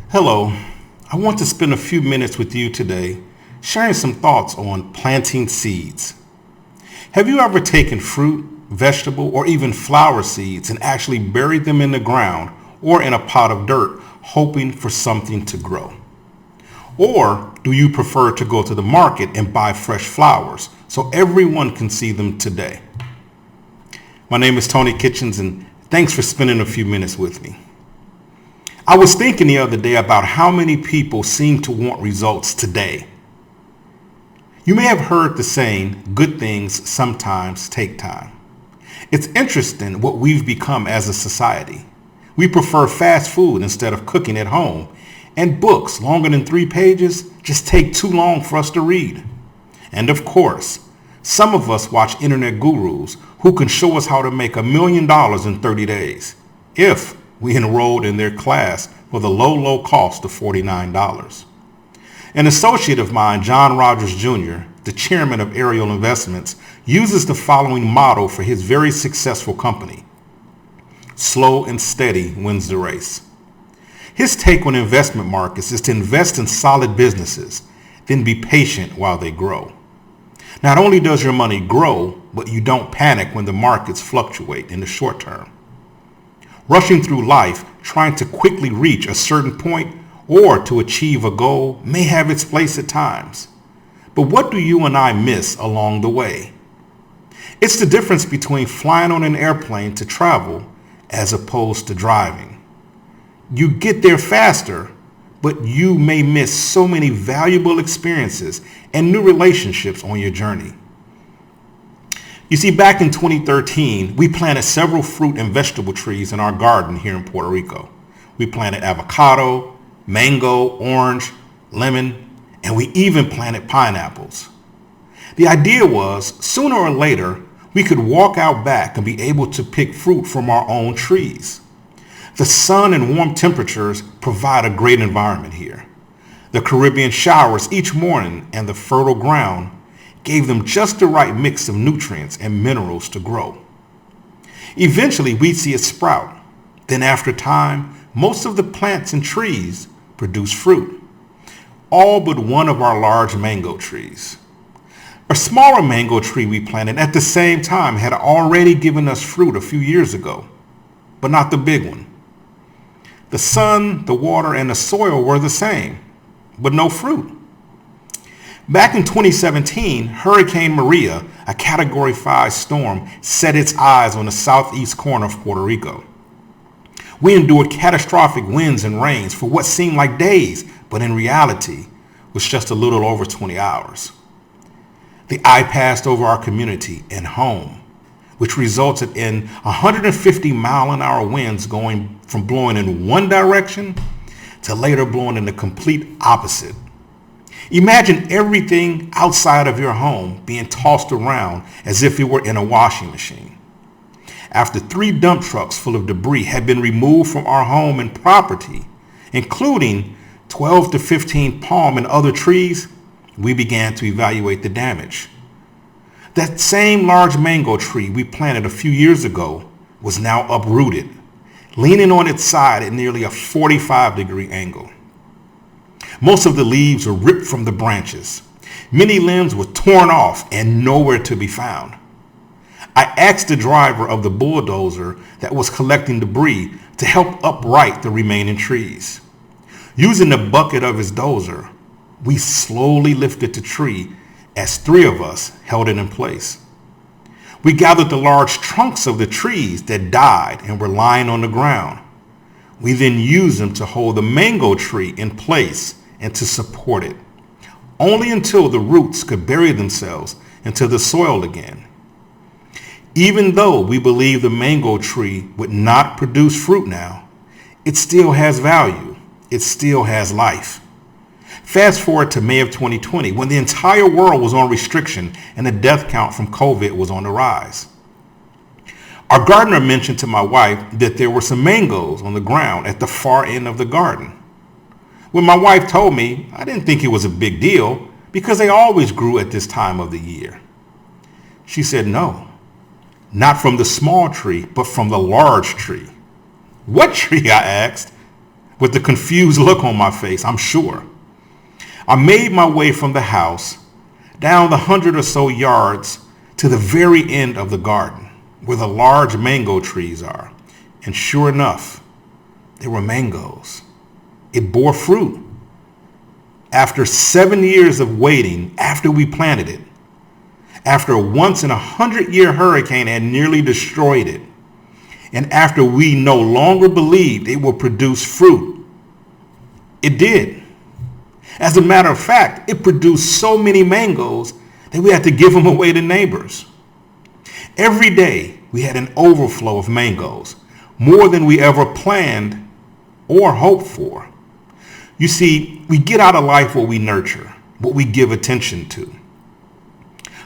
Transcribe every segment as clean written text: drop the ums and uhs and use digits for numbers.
Hello, I want to spend a few minutes with you today sharing some thoughts on planting seeds. Have you ever taken fruit, vegetable, or even flower seeds and actually buried them in the ground or in a pot of dirt hoping for something to grow? Or do you prefer to go to the market and buy fresh flowers so everyone can see them today? My name is Tony Kitchens and thanks for spending a few minutes with me. I was thinking the other day about how many people seem to want results today. You may have heard the saying, good things sometimes take time. It's interesting what we've become as a society. We prefer fast food instead of cooking at home, and books longer than 3 pages just take too long for us to read. And of course, some of us watch internet gurus who can show us how to make $1 million in 30 days, if we enrolled in their class for the low cost of $49. An associate of mine, John Rogers Jr., the chairman of Ariel Investments, uses the following motto for his very successful company: slow and steady wins the race. His take on investment markets is to invest in solid businesses, then be patient while they grow. Not only does your money grow, but you don't panic when the markets fluctuate in the short term. Rushing through life, trying to quickly reach a certain point or to achieve a goal may have its place at times. But what do you and I miss along the way? It's the difference between flying on an airplane to travel as opposed to driving. You get there faster, but you may miss so many valuable experiences and new relationships on your journey. You see, back in 2013, we planted several fruit and vegetable trees in our garden here in Puerto Rico. We planted avocado, mango, orange, lemon, and we even planted pineapples. The idea was, sooner or later, we could walk out back and be able to pick fruit from our own trees. The sun and warm temperatures provide a great environment here. The Caribbean showers each morning and the fertile ground gave them just the right mix of nutrients and minerals to grow. Eventually, we'd see it sprout. Then after time, most of the plants and trees produce fruit, all but one of our large mango trees. A smaller mango tree we planted at the same time had already given us fruit a few years ago, but not the big one. The sun, the water, and the soil were the same, but no fruit. Back in 2017, Hurricane Maria, a Category 5 storm, set its eyes on the southeast corner of Puerto Rico. We endured catastrophic winds and rains for what seemed like days, but in reality was just a little over 20 hours. The eye passed over our community and home, which resulted in 150-mile-an-hour winds going from blowing in one direction to later blowing in the complete opposite. Imagine everything outside of your home being tossed around as if it were in a washing machine. After 3 dump trucks full of debris had been removed from our home and property, including 12 to 15 palm and other trees, we began to evaluate the damage. That same large mango tree we planted a few years ago was now uprooted, leaning on its side at nearly a 45-degree angle. Most of the leaves were ripped from the branches. Many limbs were torn off and nowhere to be found. I asked the driver of the bulldozer that was collecting debris to help upright the remaining trees. Using the bucket of his dozer, we slowly lifted the tree as 3 of us held it in place. We gathered the large trunks of the trees that died and were lying on the ground. We then used them to hold the mango tree in place and to support it, only until the roots could bury themselves into the soil again. Even though we believe the mango tree would not produce fruit now, it still has value. It still has life. Fast forward to May of 2020, when the entire world was on restriction and the death count from COVID was on the rise. Our gardener mentioned to my wife that there were some mangoes on the ground at the far end of the garden. When my wife told me, I didn't think it was a big deal because they always grew at this time of the year. She said, no, not from the small tree, but from the large tree. What tree? I asked. with the confused look on my face, I'm sure. I made my way from the house down the 100 or so yards to the very end of the garden where the large mango trees are. And sure enough, there were mangoes. It bore fruit. After 7 years of waiting after we planted it, after a once in 100-year hurricane had nearly destroyed it, and after we no longer believed it would produce fruit, it did. As a matter of fact, it produced so many mangoes that we had to give them away to neighbors. Every day we had an overflow of mangoes, more than we ever planned or hoped for. You see, we get out of life what we nurture, what we give attention to.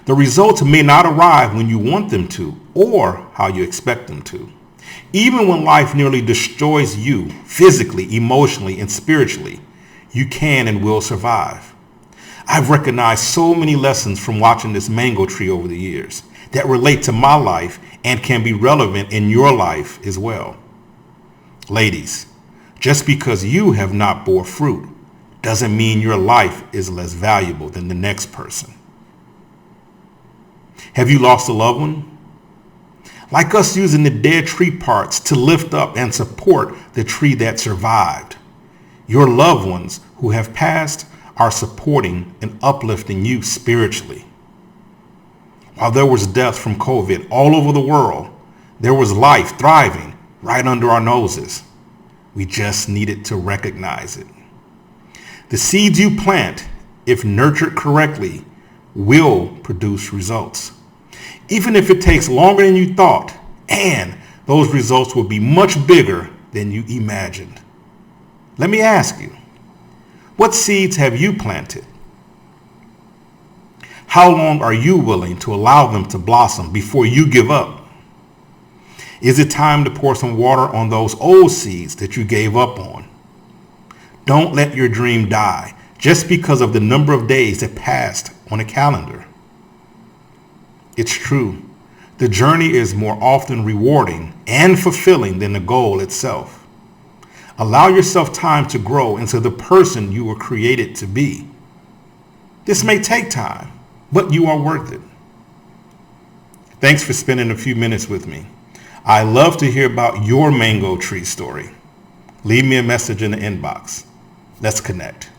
The results may not arrive when you want them to or how you expect them to. Even when life nearly destroys you physically, emotionally, and spiritually, you can and will survive. I've recognized so many lessons from watching this mango tree over the years that relate to my life and can be relevant in your life as well. Ladies, just because you have not bore fruit doesn't mean your life is less valuable than the next person. Have you lost a loved one? Like us using the dead tree parts to lift up and support the tree that survived, your loved ones who have passed are supporting and uplifting you spiritually. While there was death from COVID all over the world, there was life thriving right under our noses. We just needed to recognize it. The seeds you plant, if nurtured correctly, will produce results. Even if it takes longer than you thought, and those results will be much bigger than you imagined. Let me ask you, what seeds have you planted? How long are you willing to allow them to blossom before you give up? Is it time to pour some water on those old seeds that you gave up on? Don't let your dream die just because of the number of days that passed on a calendar. It's true. The journey is more often rewarding and fulfilling than the goal itself. Allow yourself time to grow into the person you were created to be. This may take time, but you are worth it. Thanks for spending a few minutes with me. I love to hear about your mango tree story. Leave me a message in the inbox. Let's connect.